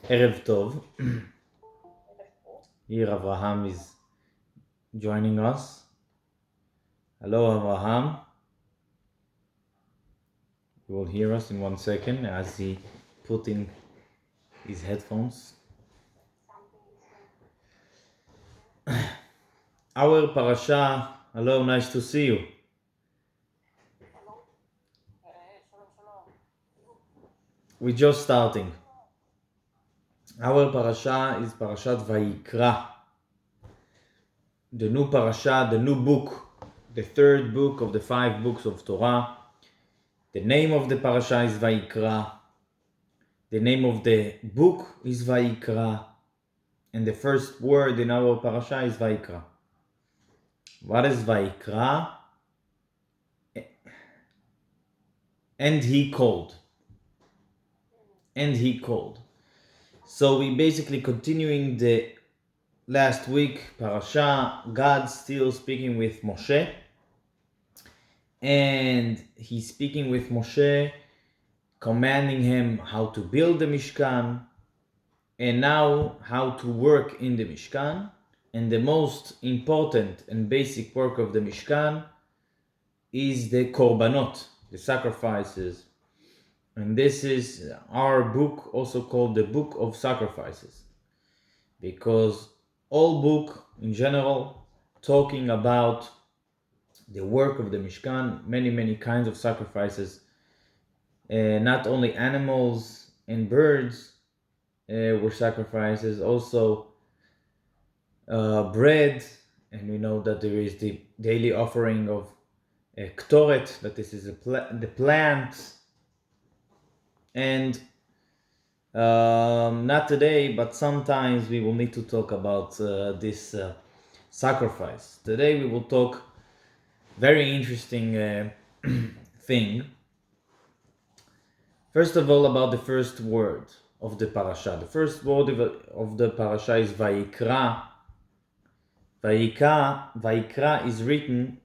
Erev Tov. Here Avraham is joining us. Hello Avraham. You will hear us in 1 second as he put in his headphones. Our parasha, hello, nice to see you. We're just starting. Our parasha is Parashat Vaikra. The new parasha, the new book, the third book of the 5 books of Torah. The name of the parasha is Vaikra. The name of the book is Vaikra. And the first word in our parasha is Vaikra. What is Vaikra? And he called. And he called. So we basically continuing the last week parasha, God still speaking with Moshe. And he's speaking with Moshe, commanding him how to build the Mishkan, and now how to work in the Mishkan. And the most important and basic work of the Mishkan is the korbanot, the sacrifices. And this is our book, also called the Book of Sacrifices, because all book in general talking about the work of the Mishkan, many kinds of sacrifices, not only animals and birds were sacrifices, also bread, and we know that there is the daily offering of ktoret, that this is the plant, and not today, but sometimes we will need to talk about this sacrifice. Today we will talk very interesting thing. First of all, about the first word of the parasha. The first word of the parasha is Vaikra. Vaikra is written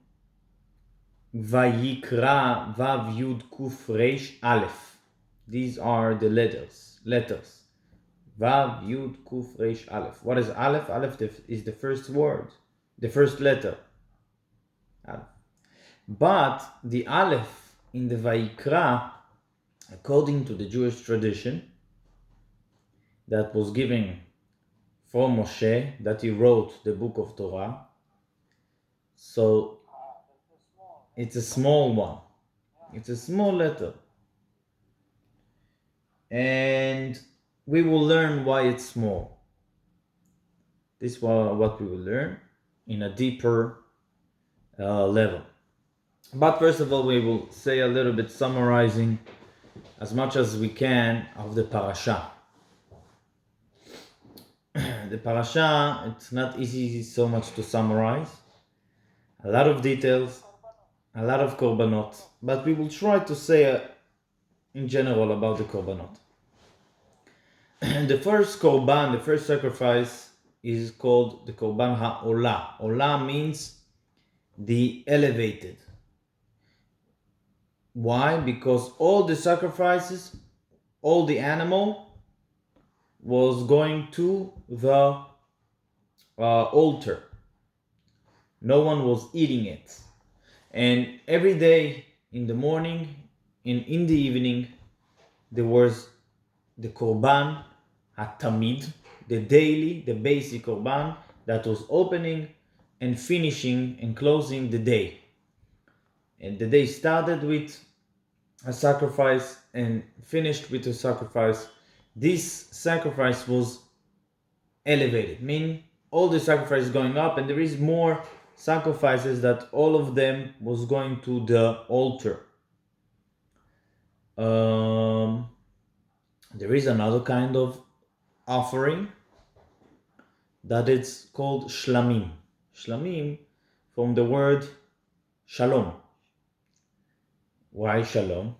Vayikra Vav Yud Kuf Reish Alef. These are the letters. Vav Yud Kuf Reish Alef. What is Alef? Alef is the first word, the first letter. Alef. But the Alef in the Vaikra, according to the Jewish tradition, that was given from Moshe, that he wrote the book of Torah. So it's a small one. It's a small letter. And we will learn why it's small. This is what we will learn in a deeper level. But first of all, we will say a little bit summarizing as much as we can of the parasha. The parasha, it's not easy so much to summarize. A lot of details, a lot of korbanot, but we will try to say in general about the korbanot. The first korban, the first sacrifice, is called the korban ha'olah. Olah means the elevated. Why? Because all the sacrifices, all the animal was going to the altar. No one was eating it. And every day in the morning and in the evening, there was the korban hatamid, the daily, the basic korban that was opening and finishing and closing the day. And the day started with a sacrifice and finished with a sacrifice. This sacrifice was elevated, meaning all the sacrifices going up, and there is more sacrifices that all of them was going to the altar. There is another kind of offering that it's called shlamim. Shlamim from the word shalom. Why shalom?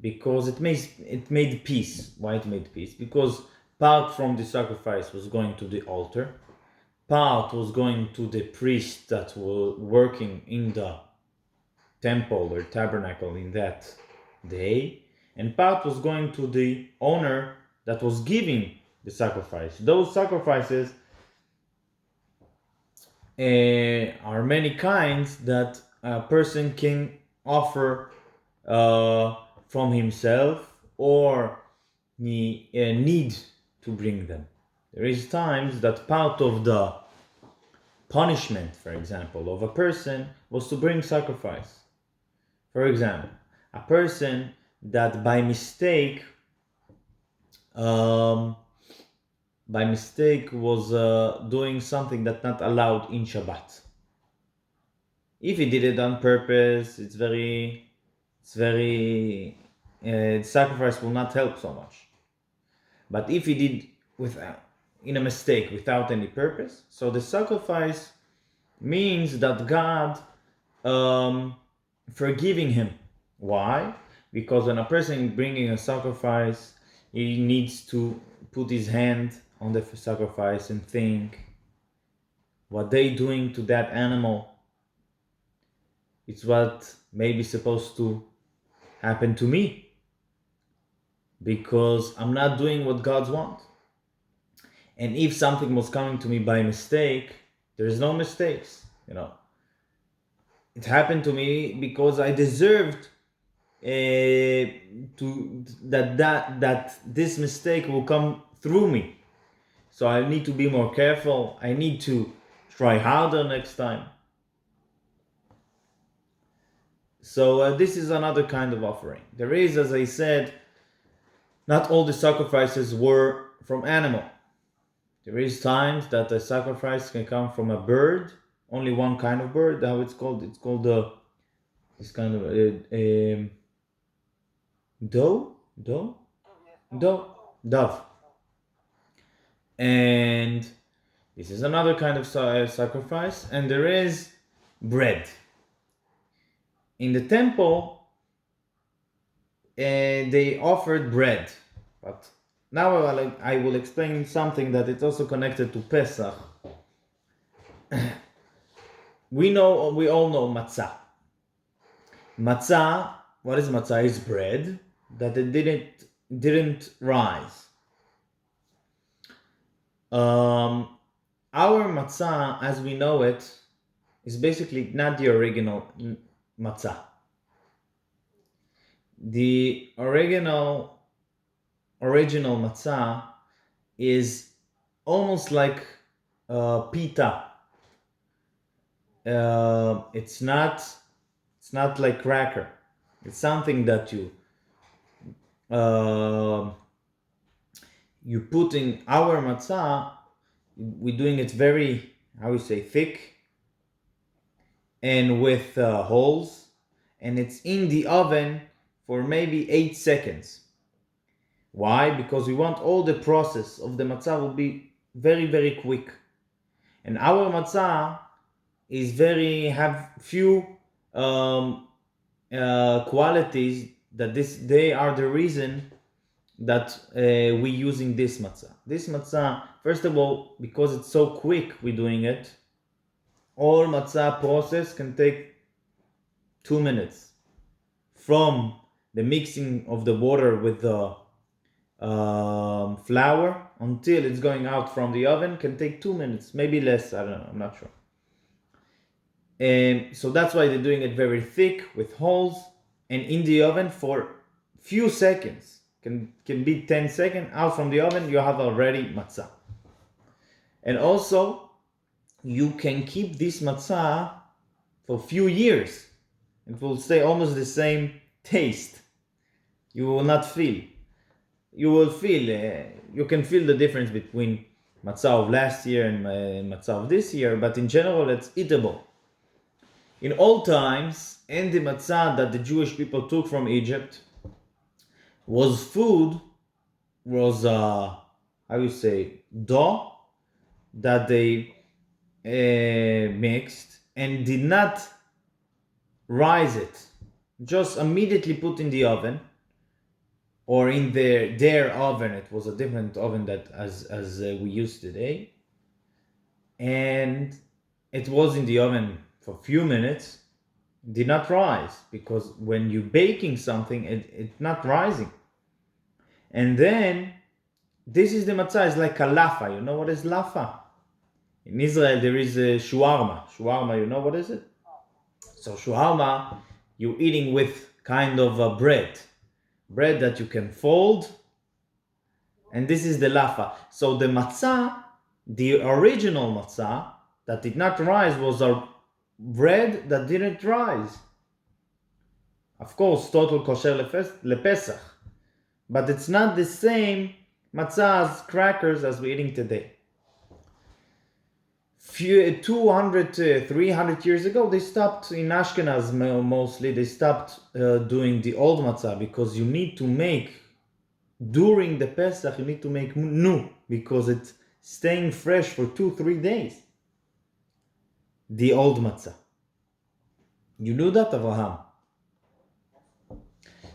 Because it made peace. Why it made peace? Because part from the sacrifice was going to the altar, part was going to the priests that were working in the temple or tabernacle in that day, and part was going to the owner that was giving the sacrifice. Those sacrifices are many kinds that a person can offer from himself, or he need to bring them. There is times that part of the punishment, for example, of a person was to bring sacrifice. For example, a person that by mistake was doing something that's not allowed in Shabbat. If he did it on purpose, the sacrifice will not help so much. But if he did in a mistake without any purpose, so the sacrifice means that God forgiving him. Why? Because when a person is bringing a sacrifice, he needs to put his hand on the sacrifice and think what they doing to that animal. It's what maybe supposed to happen to me, because I'm not doing what God wants. And if something was coming to me by mistake, there is no mistakes, It happened to me because I deserved that this mistake will come through me. So I need to be more careful. I need to try harder next time. So this is another kind of offering. There is, as I said, not all the sacrifices were from animal. There is times that a sacrifice can come from a bird, only one kind of bird. How it's called? It's called this kind of dove. And this is another kind of sacrifice. And there is bread. In the temple, they offered bread, but now I will explain something that it's also connected to Pesach. We all know matzah. Matzah, what is matzah? Is bread that it didn't rise. Our matzah, as we know it, is basically not the original matzah. The original matzah is almost like pita. It's not like cracker. It's something that you put in our matzah. We're doing it very, thick, and with holes, and it's in the oven for maybe 8 seconds. Why? Because we want all the process of the matzah will be very, very quick. And our matzah is have few qualities that they are the reason that we're using this matzah. This matzah, first of all, because it's so quick we're doing it, all matzah process can take 2 minutes. From the mixing of the water with the flour until it's going out from the oven can take 2 minutes, maybe less, I don't know, I'm not sure. So that's why they're doing it very thick with holes and in the oven for few seconds. Can be 10 seconds. Out from the oven, you have already matzah. And also, you can keep this matzah for a few years. It will stay almost the same taste. You will not feel. You will feel. You can feel the difference between matzah of last year and matzah of this year, but in general, it's eatable. In old times, and the matzah that the Jewish people took from Egypt was dough that they mixed and did not rise it, just immediately put in the oven, or in their oven. It was a different oven that as we use today, and it was in the oven for a few minutes. Did not rise, because when you're baking something, it's not rising. And then This is the matzah. It's like a lafa. You know what is lafa? In Israel, there is a shawarma. Shawarma, you know what is it? So shawarma, you're eating with kind of a bread that you can fold, and this is the lafa. So the matzah, the original matzah that did not rise, was a bread that didn't rise. Of course, total kosher lepesach, but it's not the same matzah as crackers as we're eating today. 200, 300 years ago, they stopped in Ashkenaz mostly. They stopped doing the old matzah because you need to make, during the Pesach, you need to make new because it's staying fresh for 2-3 days. The old matzah. You knew that, Abraham?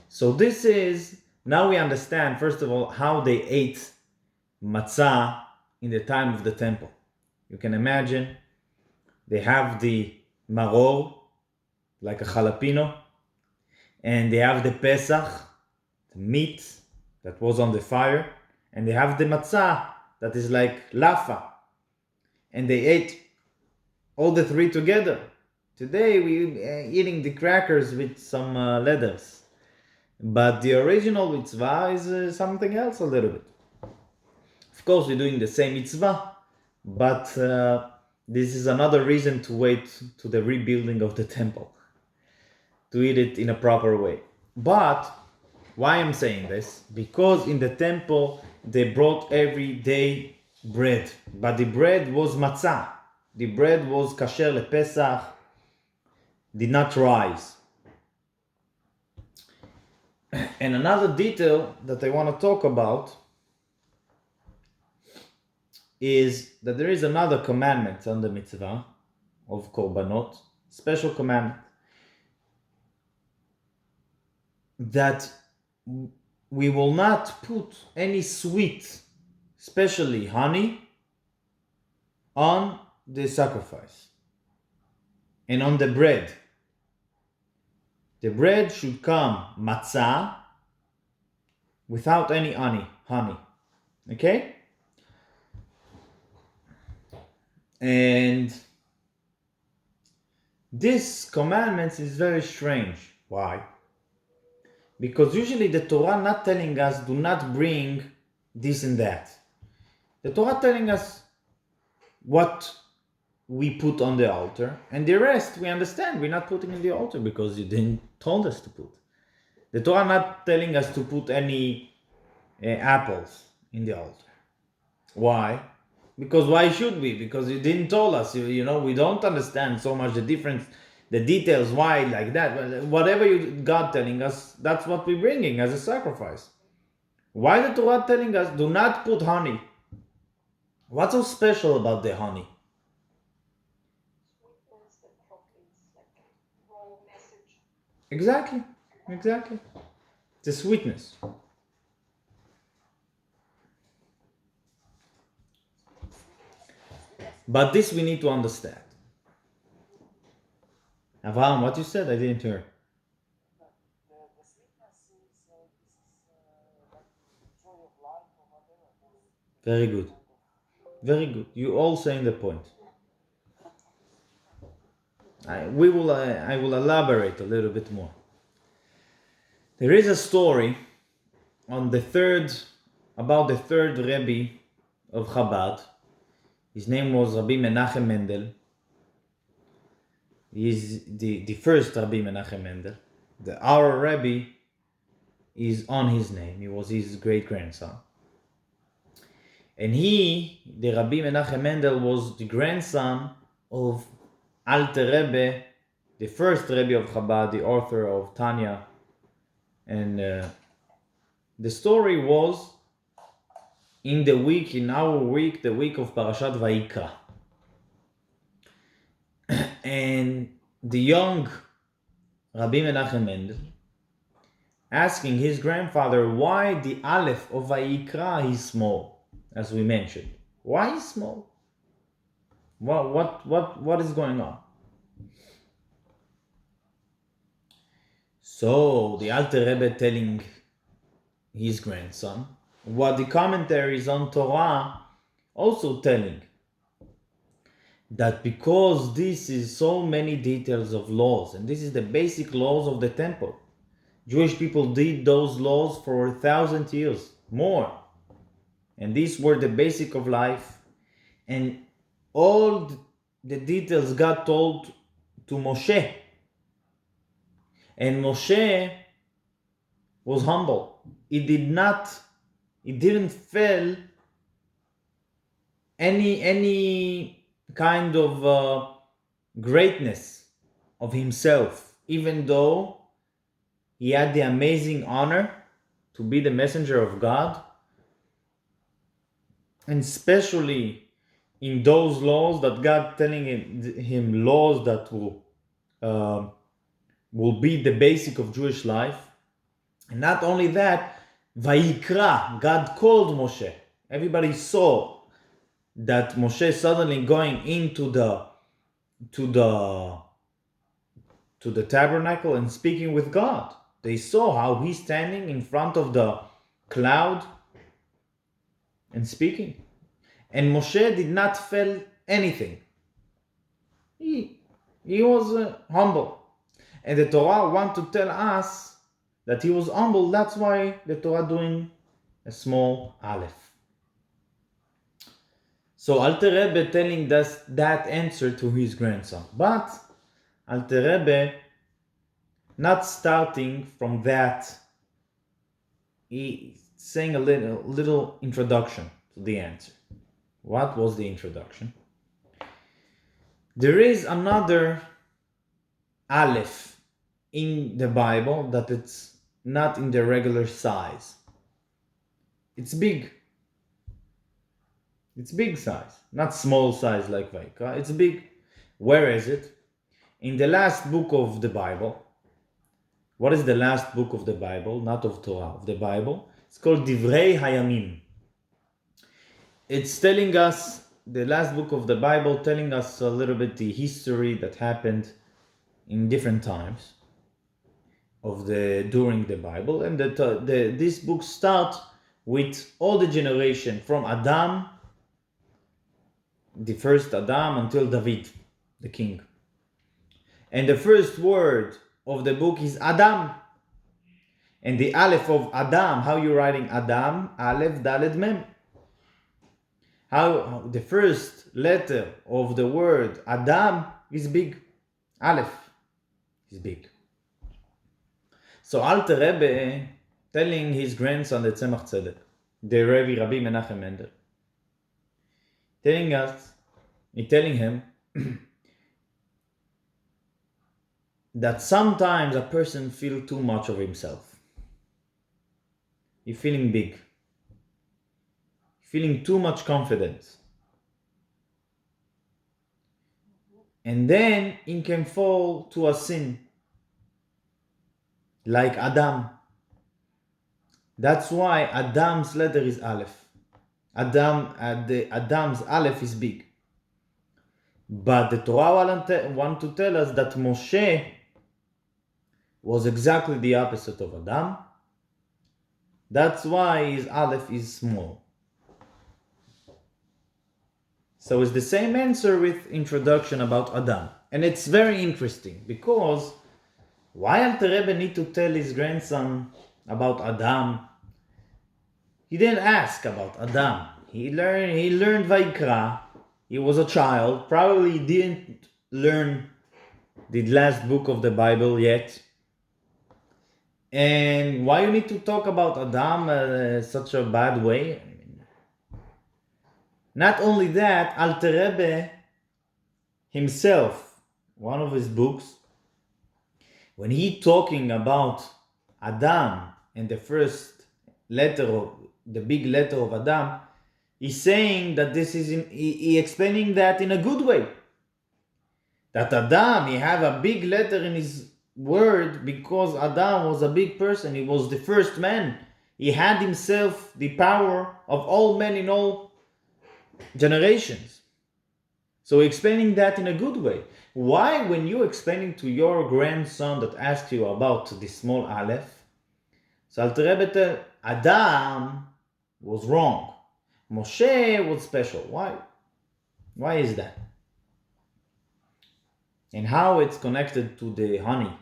So this is, now we understand, first of all, how they ate matzah in the time of the temple. You can imagine, they have the maror, like a jalapeno, and they have the Pesach, the meat that was on the fire, and they have the matzah that is like lafa, and they ate all the three together. Today we eating the crackers with some leathers, but the original mitzvah is something else a little bit. Of course, we're doing the same mitzvah, but this is another reason to wait to the rebuilding of the temple, to eat it in a proper way. But why I'm saying this? Because in the temple they brought every day bread, but the bread was matzah. The bread was kasher lepesach, did not rise. And another detail that I want to talk about is that there is another commandment on the mitzvah of korbanot, special commandment, that we will not put any sweet, especially honey, on the sacrifice and on the bread. The bread should come matzah without any honey. Okay? And this commandment is very strange. Why? Because usually the Torah not telling us do not bring this and that. The Torah telling us what we put on the altar, and the rest we understand we're not putting in the altar because you didn't told us to put. The Torah not telling us to put any apples in the altar. Why? Because why should we? Because you didn't tell us. You know, we don't understand so much the difference, the details, why like that. Whatever God telling us, that's what we're bringing as a sacrifice. Why the Torah telling us do not put honey? What's so special about the honey? Exactly. The sweetness. But this we need to understand. Avraham, what you said, I didn't hear. The sweetness is like joy of life or whatever. Very good. Very good. You all saying the point. I will elaborate a little bit more. There is a story on about the third Rabbi of Chabad. His name was Rabbi Menachem Mendel. He is the first Rabbi Menachem Mendel. Our Rabbi is on his name. He was his great-grandson. And the Rabbi Menachem Mendel, was the grandson of Alter Rebbe, the first Rebbe of Chabad, the author of Tanya. And the story was in our week, the week of Parashat Vaikra. And the young Rabbi Menachem Mendel asking his grandfather why the Alef of Vaikra is small, as we mentioned. Why is small? What is going on? So the Alter Rebbe telling his grandson what the commentaries on Torah also telling, that because this is so many details of laws, and this is the basic laws of the temple, Jewish people did those laws for 1,000 years, more. And these were the basic of life. And all the details got told to Moshe. And Moshe was humble. He didn't feel any kind of greatness of himself, even though he had the amazing honor to be the messenger of God, and especially in those laws that God telling him laws that will be the basic of Jewish life. And not only that, Vaikra, God called Moshe. Everybody saw that Moshe suddenly going into the tabernacle and speaking with God. They saw how he's standing in front of the cloud and speaking. And Moshe did not feel anything. He was humble. And the Torah want to tell us that he was humble. That's why the Torah doing a small Alef. So Alter Rebbe telling us that answer to his grandson. But Alter Rebbe not starting from that. He saying a little introduction to the answer. What was the introduction? There is another Alef in the Bible that it's not in the regular size. It's big. It's big size, not small size like Vaikra. It's big. Where is it? In the last book of the Bible. What is the last book of the Bible? Not of Torah, of the Bible. It's called Divrei Hayamim. It's telling us, the last book of the Bible, telling us a little bit the history that happened in different times during the Bible, and this book starts with all the generation from Adam, the first Adam, until David, the king. And the first word of the book is Adam. And the Alef of Adam, how you writing Adam? Alef, Daled, Mem. How the first letter of the word Adam is big. Alef is big. So Alter Rebbe telling his grandson, the Tzemach Tzedek, the Rabbi Menachem Mendel, telling him that sometimes a person feels too much of himself. He's feeling big. Feeling too much confidence. And then he can fall to a sin. Like Adam. That's why Adam's letter is Alef. Adam's Alef is big. But the Torah want to tell us that Moshe was exactly the opposite of Adam. That's why his Alef is small. So it's the same answer with introduction about Adam. And it's very interesting because why Alter Rebbe need to tell his grandson about Adam? He didn't ask about Adam. He learned Vaikra. He was a child. Probably didn't learn the last book of the Bible yet. And why you need to talk about Adam such a bad way? Not only that, Alter Rebbe himself, one of his books, when he talking about Adam and the first letter of the big letter of Adam, he's saying that this is he explaining that in a good way. That Adam, he have a big letter in his word because Adam was a big person. He was the first man. He had himself the power of all men in all generations. So explaining that in a good way. Why, when you explaining to your grandson that asked you about the small Alef, so Alter Rebbe tell Adam was wrong. Moshe was special. Why? Why is that? And how it's connected to the honey.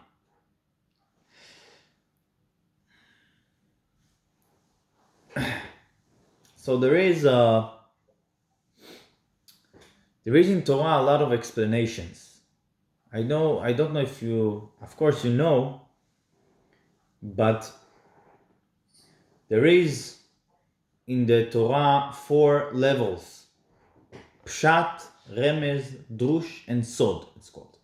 So there is in Torah a lot of explanations. I don't know if you, of course you know, but there is in the Torah 4 levels: Pshat, Remez, Drush, and Sod, it's called.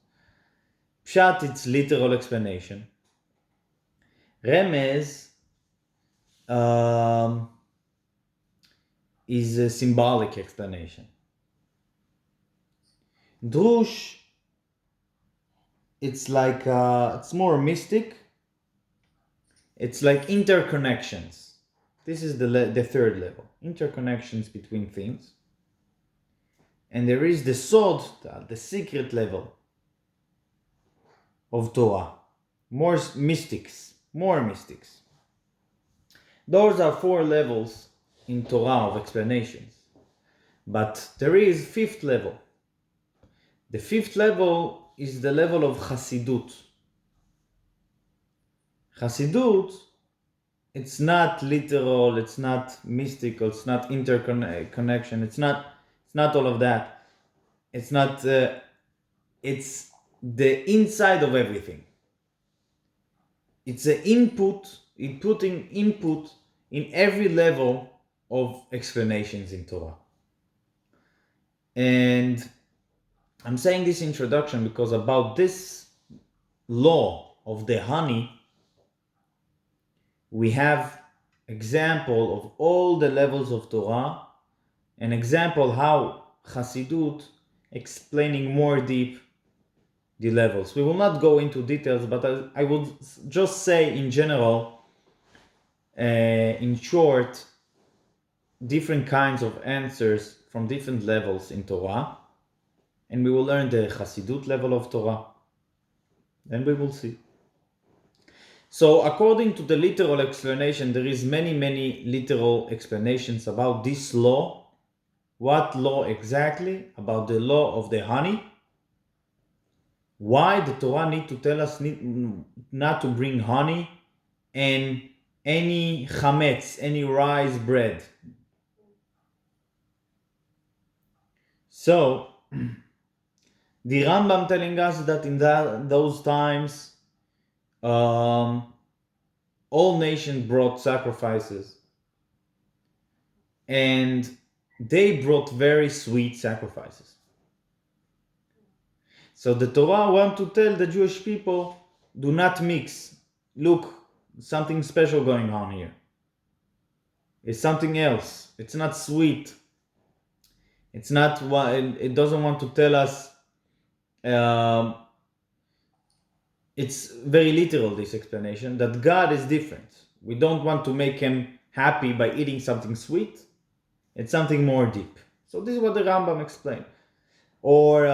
Pshat, it's literal explanation. Remez is a symbolic explanation. Drush, it's like it's more mystic. It's like interconnections. This is the third level, interconnections between things. And there is the Sod, the secret level of Torah. More mystics. Those are 4 levels in Torah of explanations. But there is 5th level. The 5th level is the level of Hasidut. Hasidut, it's not literal, it's not mystical, it's not interconnection, it's not all of that. It's not, it's the inside of everything. It's an input in every level of explanations in Torah. And I'm saying this introduction because about this law of the honey, we have example of all the levels of Torah, an example how Hasidut explaining more deep the levels. We will not go into details, but I would just say in general, in short, different kinds of answers from different levels in Torah, and we will learn the Hasidut level of Torah. Then we will see. So according to the literal explanation, there is many literal explanations about this law. What law exactly? About the law of the honey. Why the Torah need to tell us not to bring honey and any chametz, any rice bread. So the Rambam telling us that in those times, all nations brought sacrifices, and they brought very sweet sacrifices. So the Torah want to tell the Jewish people, do not mix. Look, something special going on here. It's something else. It's not sweet. It's not. It doesn't want to tell us. It's very literal, this explanation, that God is different. We don't want to make him happy by eating something sweet. It's something more deep. So this is what the Rambam explained. Or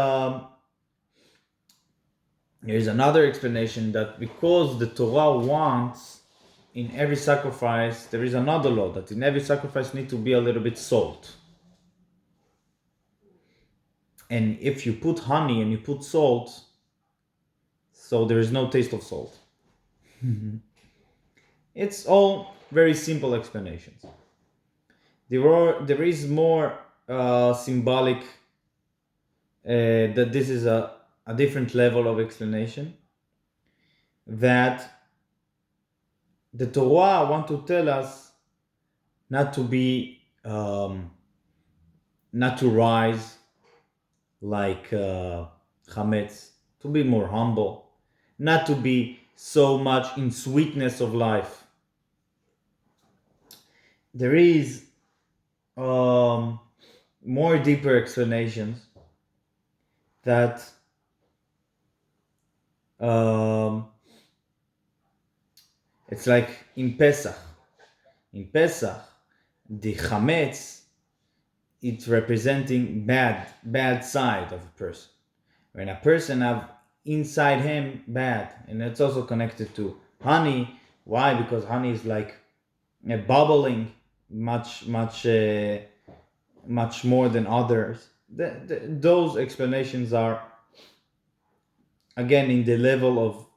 there's another explanation that because the Torah wants in every sacrifice, there is another law that in every sacrifice need to be a little bit salt. And if you put honey and you put salt, so there is no taste of salt. It's all very simple explanations. There is more symbolic, that this is a different level of explanation, that the Torah want to tell us not to be, not to rise like chametz, to be more humble, not to be so much in sweetness of life. There is more deeper explanations that it's like in Pesach. In Pesach, the chametz, it's representing bad side of a person. When a person have inside him bad, and it's also connected to honey. Why? Because honey is like bubbling, much more than others. Those explanations are again in the level of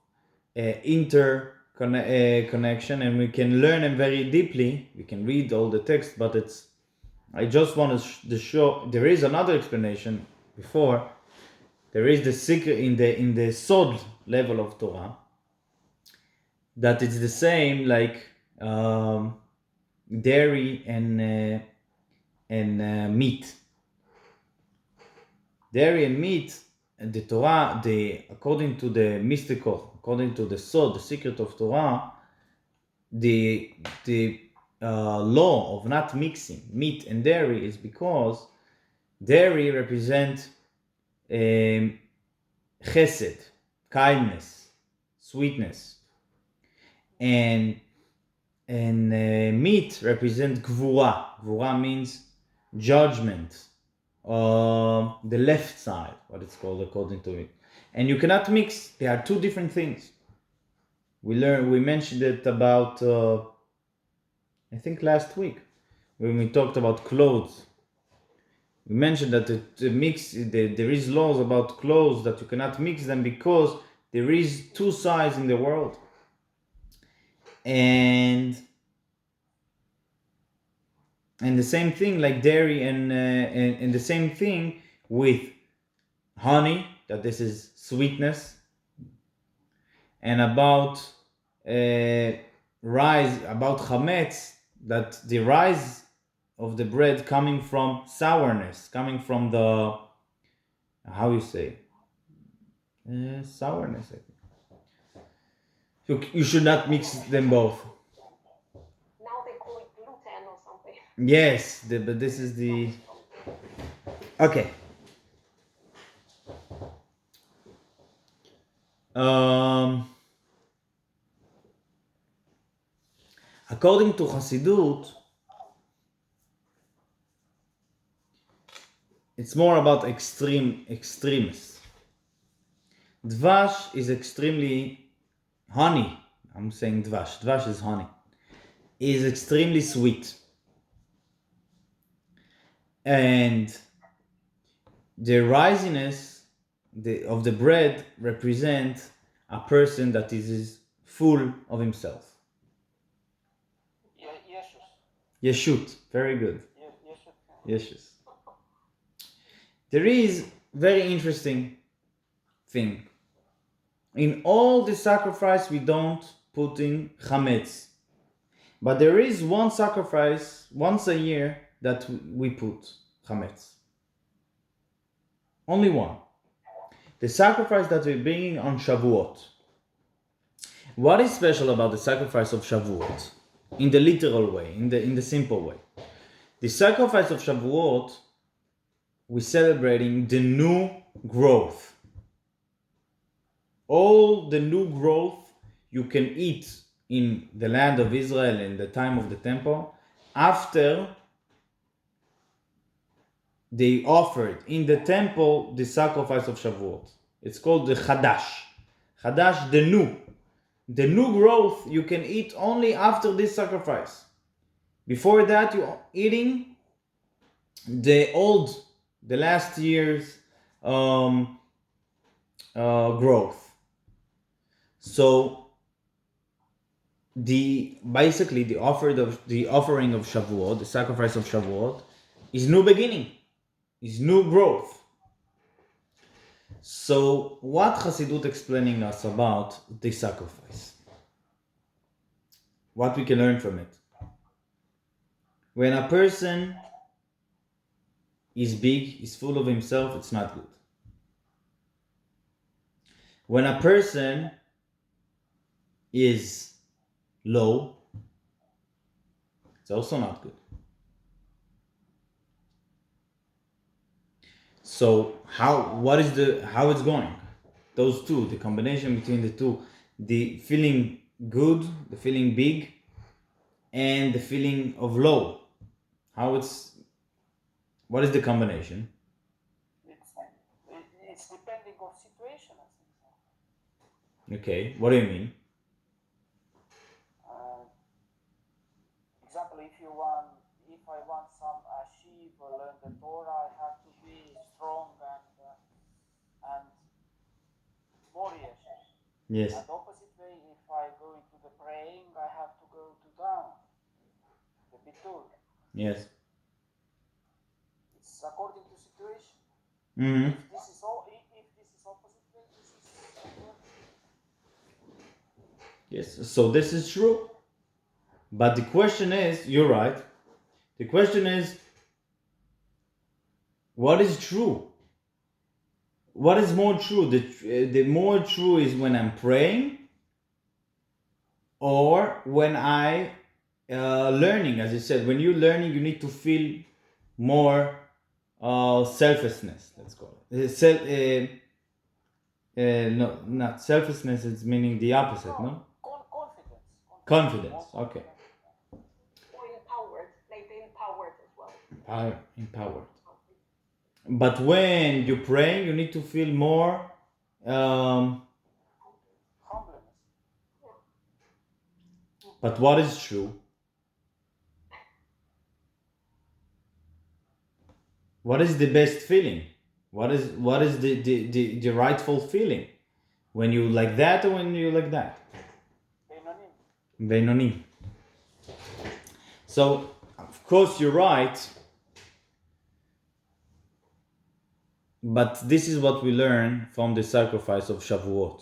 connection, and we can learn them very deeply. We can read all the text, but I just want to show there is another explanation before. There is the secret in the Sod level of Torah, that it's the same like dairy and meat. Dairy and meat, and the Torah, according to the mystical, according to the Sod, the secret of Torah, the law of not mixing meat and dairy is because dairy represents chesed, kindness, sweetness, and meat represents gvura. Gvura means judgment, the left side, what it's called according to it. And you cannot mix. They are two different things. We mentioned it about I think last week when we talked about clothes. We mentioned that there is laws about clothes that you cannot mix them because there is two sides in the world. And the same thing like dairy and the same thing with honey, that this is sweetness, and about rise, about chametz, that the rise of the bread coming from sourness, coming from the, how you say, sourness, I think. You should not mix them both. Now they call it gluten or something. Yes, but this is the... Okay. According to Hasidut, it's more about extremes. Dvash is extremely honey. I'm saying dvash. Dvash is honey. Is extremely sweet. And the risiness of the bread represents a person that is full of himself. Yeshut. Very good. Yeshus. There is very interesting thing. In all the sacrifice, we don't put in chametz. But there is one sacrifice once a year that we put chametz. Only one. The sacrifice that we're bringing on Shavuot. What is special about the sacrifice of Shavuot? In the literal way, in the simple way. The sacrifice of Shavuot, we're celebrating the new growth. All the new growth you can eat in the land of Israel in the time of the temple, after they offered in the temple the sacrifice of Shavuot. It's called the Chadash. Chadash, the new. The new growth you can eat only after this sacrifice. Before that, you're eating the last year's growth. So basically the offering of Shavuot, the sacrifice of Shavuot, is new beginning, is new growth. So what Hasidut explaining us about this sacrifice? What we can learn from it? When a person is big, is full of himself, it's not good. When a person is low, it's also not good. So how it's going? Those two, the combination between the two, the feeling good, the feeling big, and the feeling of low. What is the combination? It's depending on situation, I think so. Okay, what do you mean? Example, if you want Yes. And opposite way, if I go into the praying, I have to go to down, the bitul. Yes. It's according to situation. Mm-hmm. If this is opposite way, this is Yes. So this is true. But the question is, you're right. The question is, what is true? What is more true? The more true is when I'm praying, or when I learning. As you said, when you're learning, you need to feel more selflessness. Let's call it no, not selflessness. It's meaning the opposite. No, confidence. confidence. Okay, Or empowered, like empowered as well. empowered. But when you're praying, you need to feel more. Humbleness. But what is true? What is the best feeling? What is the rightful feeling? When you like that or when you like that? Beinonim. So, of course, you're right. But this is what we learn from the sacrifice of Shavuot.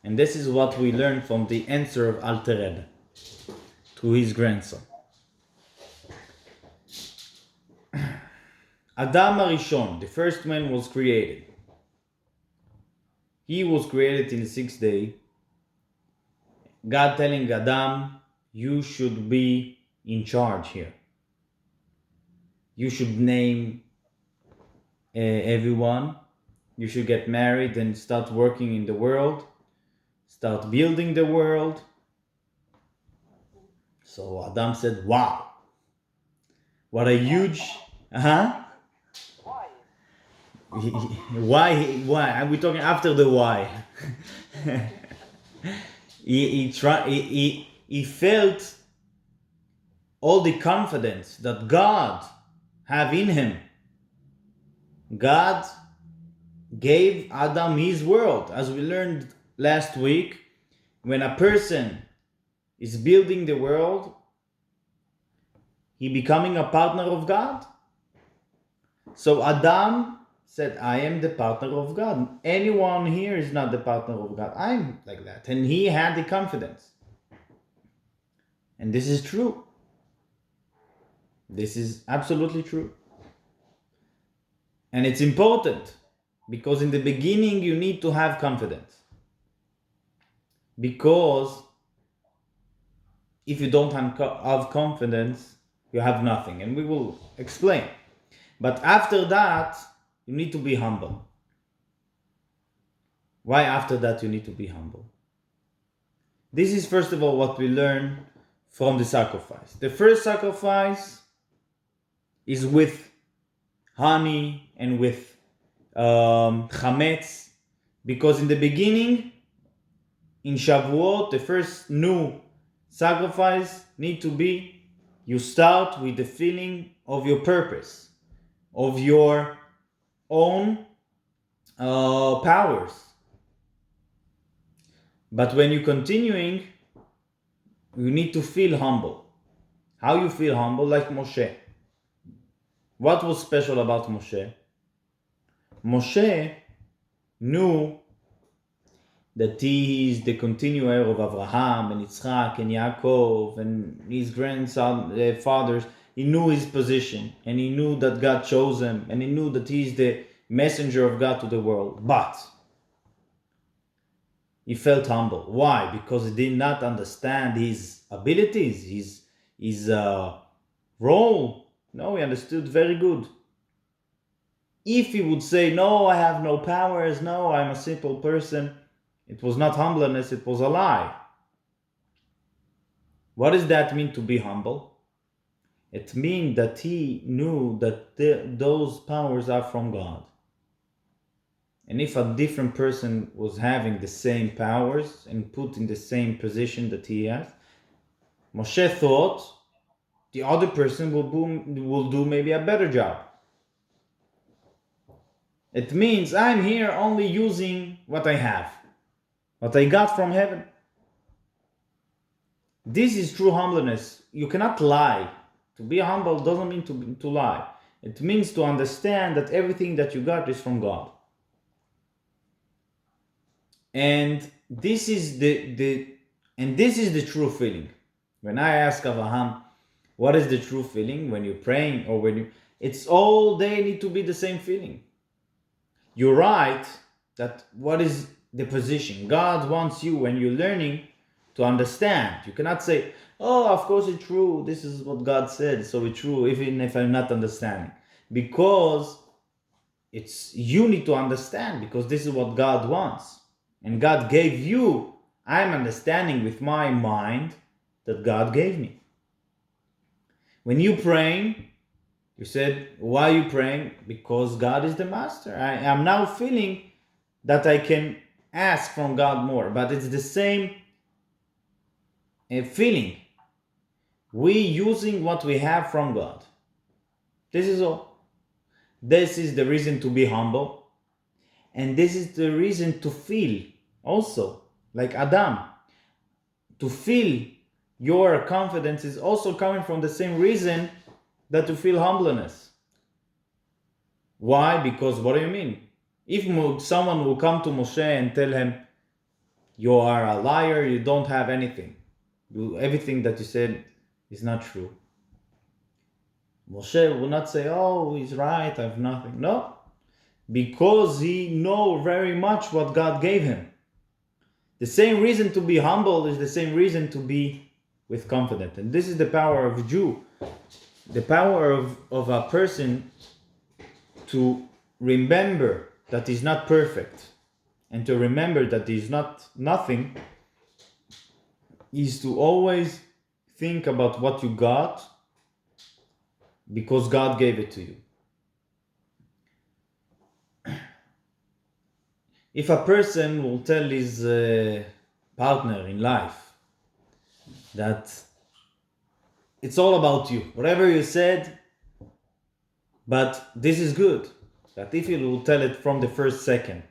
And this is what we learn from the answer of Alter Rebbe to his grandson. Adam Arishon, the first man, was created. He was created in the 6th day. God telling Adam, you should be in charge here. You should name everyone. You should get married and start working in the world. Start building the world. So Adam said, wow. What a huge... Why? Are we talking after the why? He felt all the confidence that God have in him. God gave Adam his world. As we learned last week, when a person is building the world, he becoming a partner of God. So Adam said, I am the partner of God. Anyone here is not the partner of God. I'm like that. And he had the confidence. And this is true. This is absolutely true. And it's important because in the beginning you need to have confidence. Because if you don't have confidence, you have nothing. And we will explain. But after that, you need to be humble. Why after that you need to be humble? This is first of all what we learn from the sacrifice. The first sacrifice is with honey and with chametz, because in the beginning, in Shavuot, the first new sacrifice need to be, you start with the feeling of your purpose, of your own powers. But when you're continuing, you need to feel humble. How you feel humble? Like Moshe. What was special about Moshe? Moshe knew that he is the continuer of Abraham and Yitzchak and Yaakov and his fathers. He knew his position and he knew that God chose him and he knew that he is the messenger of God to the world. But he felt humble. Why? Because he did not understand his abilities, his role. No, he understood very good. If he would say, no, I have no powers, no, I'm a simple person, it was not humbleness, it was a lie. What does that mean to be humble? It means that he knew that those powers are from God. And if a different person was having the same powers and put in the same position that he has, Moshe thought the other person will do maybe a better job. It means I'm here only using what I have. what I got from heaven. This is true humbleness. You cannot lie. To be humble doesn't mean to lie. It means to understand that everything that you got is from God. And this is the true feeling. When I ask Abraham, what is the true feeling when you're praying or when it's all day need to be the same feeling. You're right that what is the position? God wants you when you're learning to understand. You cannot say, oh, of course it's true. This is what God said, so it's true, even if I'm not understanding. Because you need to understand, because this is what God wants. And God gave you, I'm understanding with my mind that God gave me. When you praying, you said, why are you praying? Because God is the master. I am now feeling that I can ask from God more, but it's the same feeling. We using what we have from God. This is all. This is the reason to be humble. And this is the reason to feel also, like Adam. To feel your confidence is also coming from the same reason that to feel humbleness. Why? Because what do you mean? If someone will come to Moshe and tell him, you are a liar, you don't have anything. Everything that you said is not true. Moshe will not say, oh, he's right, I have nothing. No, because he knows very much what God gave him. The same reason to be humble is the same reason to be with confidence. And this is the power of a Jew. The power of a person to remember that he's not perfect and to remember that he's not nothing is to always think about what you got because God gave it to you. If a person will tell his partner in life that it's all about you, whatever you said, but this is good, that if you will tell it from the first second,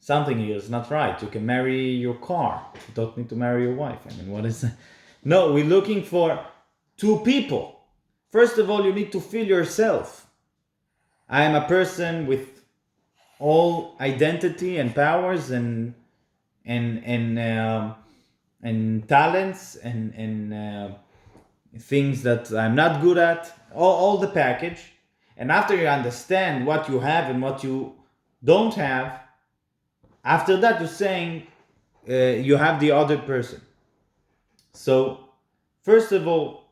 something here is not right. You can marry your car. You don't need to marry your wife. I mean, what is that? No, we're looking for two people. First of all, you need to feel yourself. I am a person with all identity and powers and talents and things that I'm not good at. All the package. And after you understand what you have and what you don't have, after that, you're saying you have the other person. So, first of all,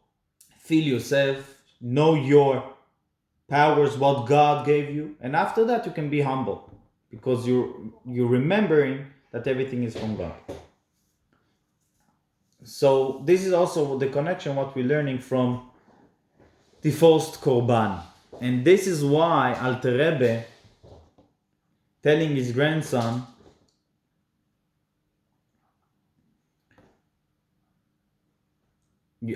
feel yourself, know your powers, what God gave you, and after that, you can be humble because you're remembering that everything is from God. So, this is also the connection what we're learning from the first Korban, and this is why Alter Rebbe telling his grandson,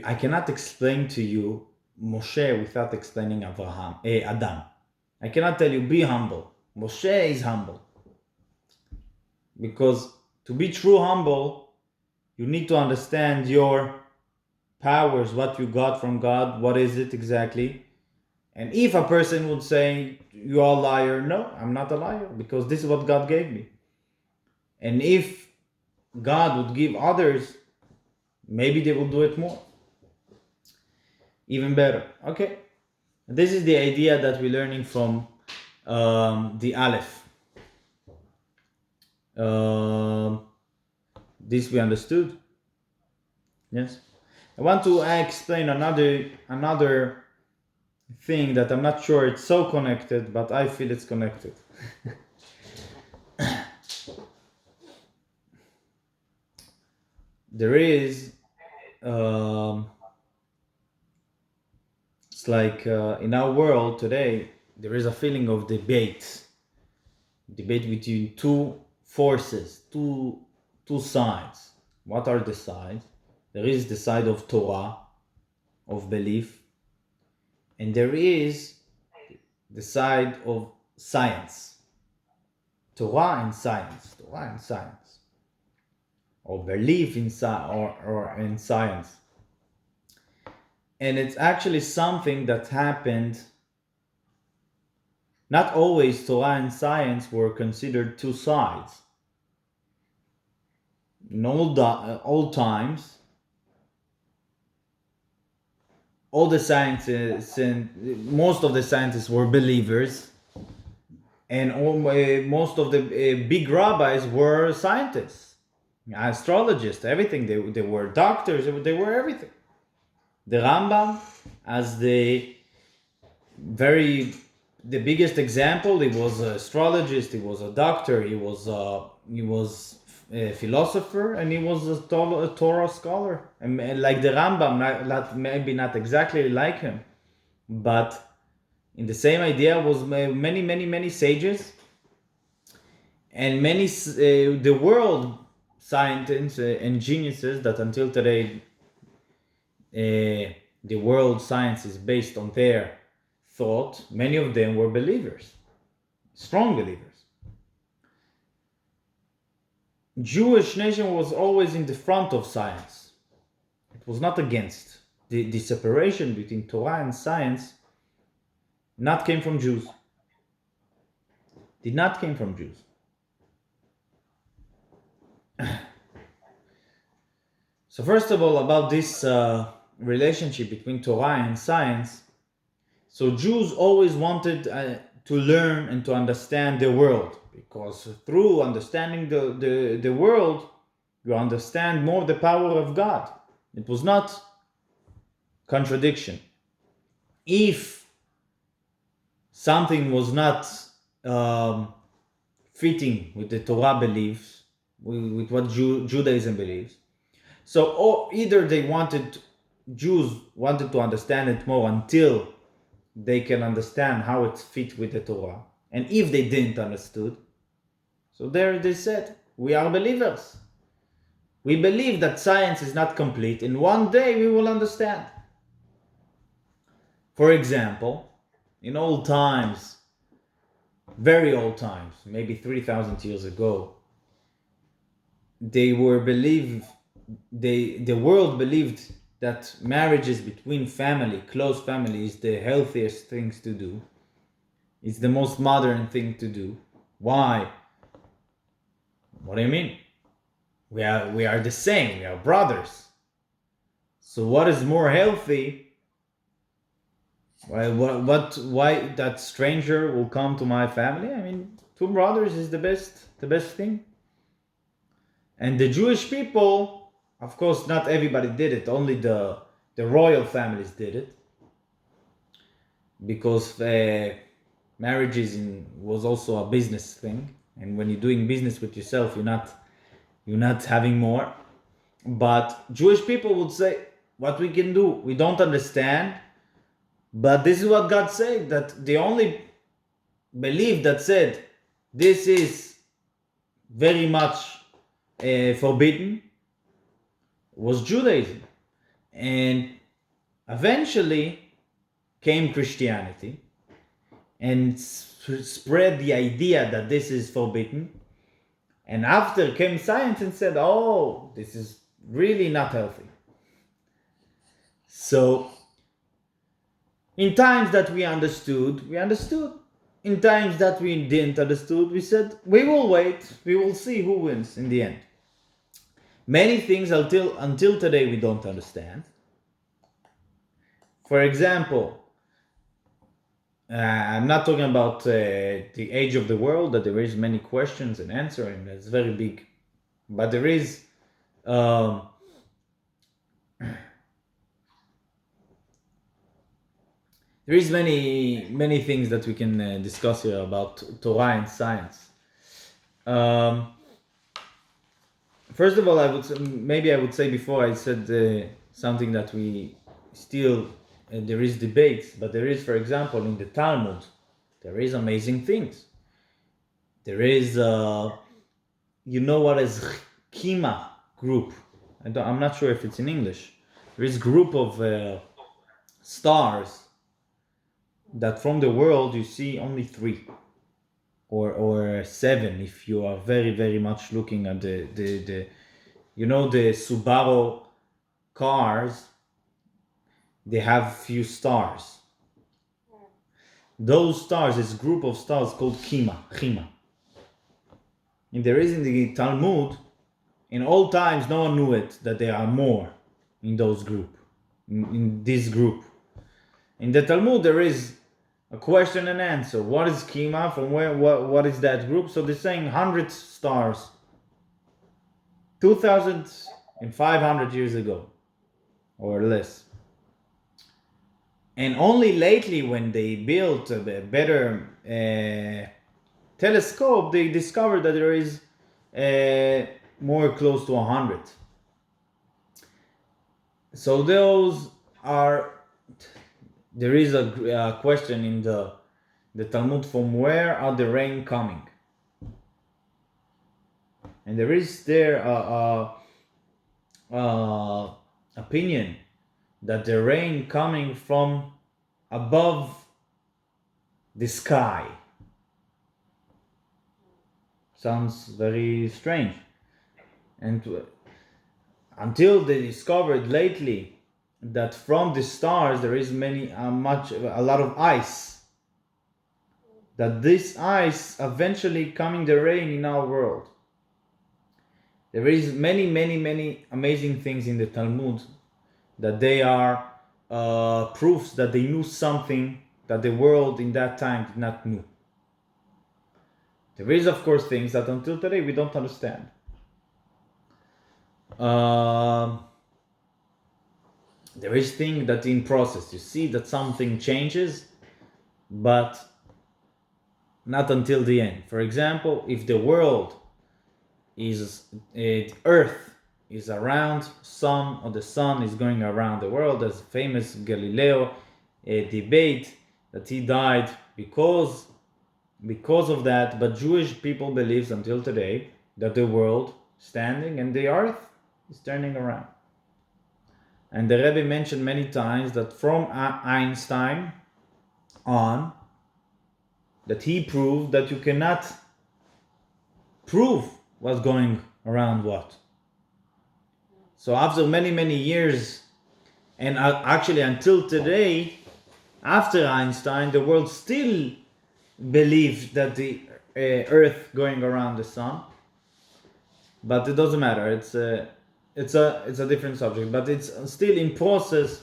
I cannot explain to you Moshe without explaining Adam. I cannot tell you be humble. Moshe is humble. Because to be true humble, you need to understand your powers, what you got from God, what is it exactly. And if a person would say, you are a liar, no, I'm not a liar, because this is what God gave me. And if God would give others, maybe they will do it more. Even better. Okay. This is the idea that we're learning from the Alef. This we understood. Yes. I want to explain another thing that I'm not sure it's so connected, but I feel it's connected. There is it's like in our world today, there is a feeling of debate between two forces, two sides. What are the sides? There is the side of Torah, of belief, and there is the side of science. Torah and science, or belief in or in science. And it's actually something that happened. Not always Torah and science were considered two sides. In old times, all the scientists and most of the scientists were believers, and most of the big rabbis were scientists, astrologists, everything. They were doctors, they were everything. The Rambam, as the biggest example, he was an astrologist, he was a doctor, he was a philosopher, and he was a Torah scholar. And like the Rambam, maybe not exactly like him, but in the same idea was many sages, and many the world scientists and geniuses that until today the world science is based on their thought. Many of them were believers, strong believers. Jewish nation was always in the front of science. It was not against. The separation between Torah and science not came from Jews. Did not came from Jews. So first of all, about this relationship between Torah and science. So Jews always wanted to learn and to understand the world, because through understanding the world, you understand more the power of God. It was not contradiction. If something was not fitting with the Torah beliefs, with what Judaism believes, so either Jews wanted to understand it more until they can understand how it fit with the Torah. And if they didn't understood, so there they said, we are believers. We believe that science is not complete, and one day we will understand. For example, in old times, very old times, maybe 3,000 years ago, the world believed that marriages between close family, is the healthiest things to do. It's the most modern thing to do. Why? What do you mean? We are the same. We are brothers. So what is more healthy? Why that stranger will come to my family? I mean, two brothers is the best thing. And the Jewish people, of course, not everybody did it. Only the royal families did it, because marriages was also a business thing. And when you're doing business with yourself, you're not having more. But Jewish people would say, what we can do, we don't understand, but this is what God said. That the only belief that said this is very much forbidden was Judaism. And eventually came Christianity and spread the idea that this is forbidden. And after came science and said, oh, this is really not healthy. So in times that we understood. In times that we didn't understood, we said, we will wait, we will see who wins in the end. Many things until today we don't understand. For example, I'm not talking about the age of the world, that there is many questions and answers, and it's very big. But there is many things that we can discuss here about Torah and science. First of all, I would say before I said something that we still there is debates, but there is, for example, in the Talmud, there is amazing things. There is, what is Kima group? I'm not sure if it's in English. There is group of stars that from the world you see only 3. or 7 if you are very, very much looking at the the Subaru cars. They have few stars. Those stars, this group of stars called Chima. And there is in the Talmud, in all times, no one knew it, that there are more in those group, in this group. In the Talmud, there is a question and answer. What is Chima? From where? What is that group? So they're saying 100 stars, 2,500 years ago, or less. And only lately, when they built a better telescope, they discovered that there is more close to 100. So there is a question in the Talmud, from where are the rain coming? And there is there opinion that the rain coming from above the sky. Sounds very strange. And until they discovered lately that from the stars there is a lot of ice. That this ice eventually coming the rain in our world. There is many amazing things in the Talmud that they are proofs that they knew something that the world in that time did not know. There is, of course, things that until today we don't understand. There is things that in process. You see that something changes, but not until the end. For example, if the world Earth is around sun, or the sun is going around the world, there's a famous Galileo debate that he died because of that. But Jewish people believes until today that the world standing and the earth is turning around. And the Rabbi mentioned many times that from Einstein on, that he proved that you cannot prove what's going around what. So after many years, and actually until today, after Einstein, the world still believes that the earth going around the sun. But it doesn't matter. It's a different subject, but it's still in process.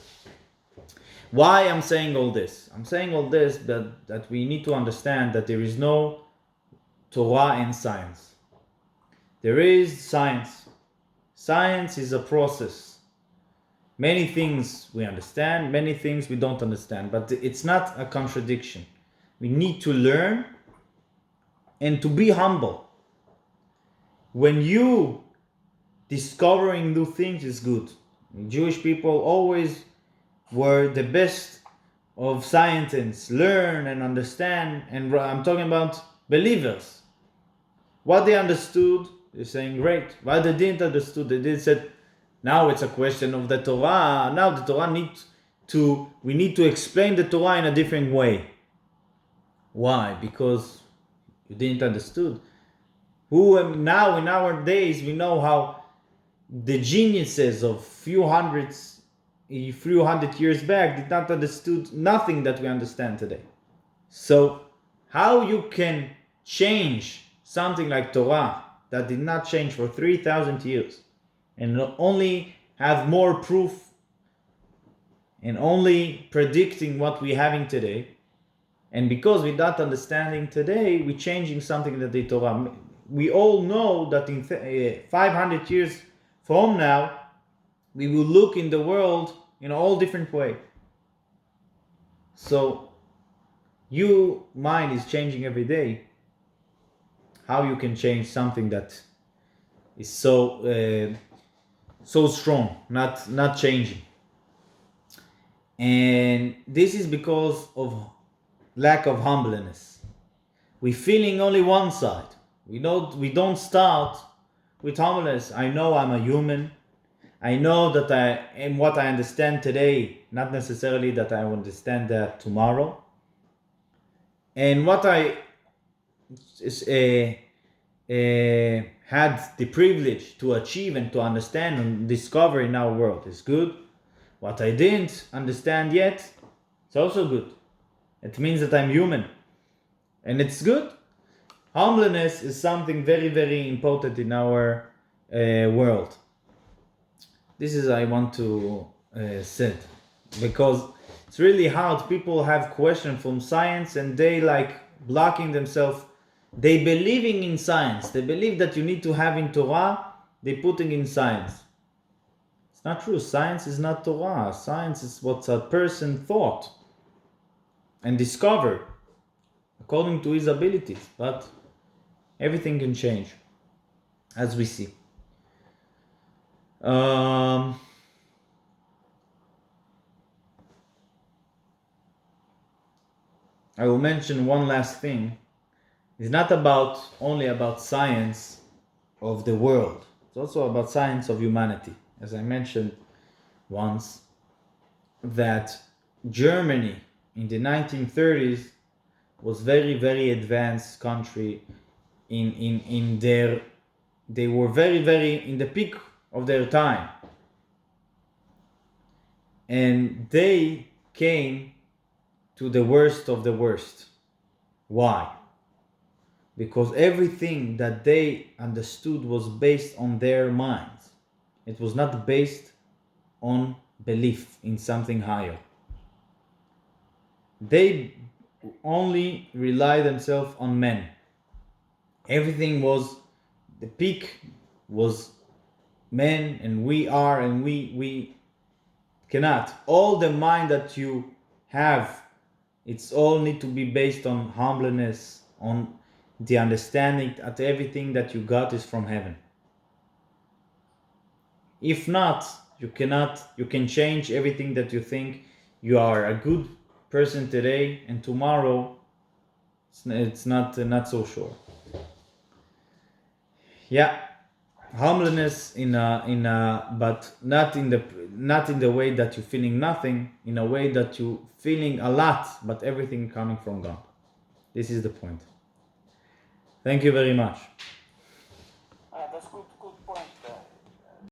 Why I'm saying all this? I'm saying all this that we need to understand that there is no Torah and science. There is science. Science is a process. Many things we understand, many things we don't understand, but it's not a contradiction. We need to learn and to be humble. When you discovering new things is good. Jewish people always were the best of scientists, learn and understand, and I'm talking about believers. What they understood, they're saying great. What they didn't understood, they did said, now it's a question of the Torah. Now the Torah we need to explain the Torah in a different way. Why? Because you didn't understood. Now in our days we know how the geniuses of few hundred years back did not understood nothing that we understand today. So how you can change something like Torah that did not change for 3,000 years and only have more proof and only predicting what we're having today, and because we're not understanding today, we're changing something that the Torah. We all know that in 500 years from now, we will look in the world in all different way. So, your mind is changing every day. How you can change something that is so strong, not changing, and this is because of lack of humbleness. We're feeling only one side. We don't start with humbleness. I know I'm a human. I know that I am what I understand today, not necessarily that I will understand that tomorrow. And what I had the privilege to achieve and to understand and discover in our world is good. What I didn't understand yet, it's also good. It means that I'm human, and it's good. Humbleness is something very, very important in our world. This is I want to say, because it's really hard. People have questions from science and they like blocking themselves. They believing in science. They believe that you need to have in Torah. They putting in science. It's not true. Science is not Torah. Science is what a person thought and discovered according to his abilities. But everything can change, as we see. I will mention one last thing. It's not only about science of the world. It's also about science of humanity. As I mentioned once, that Germany in the 1930s was very, very advanced country in their, they were very, very in the peak of their time. And they came to the worst of the worst. Why? Because everything that they understood was based on their minds. It was not based on belief in something higher. They only rely themselves on men. Everything was, the peak was men, and we cannot. All the mind that you have, it's all need to be based on humbleness, on the understanding that everything that you got is from heaven. If not, you can change everything that you think. You are a good person today, and tomorrow it's not so sure. Yeah, humbleness but not in the way that you're feeling nothing, in a way that you feeling a lot, but everything coming from God. This is the point. Thank you very much.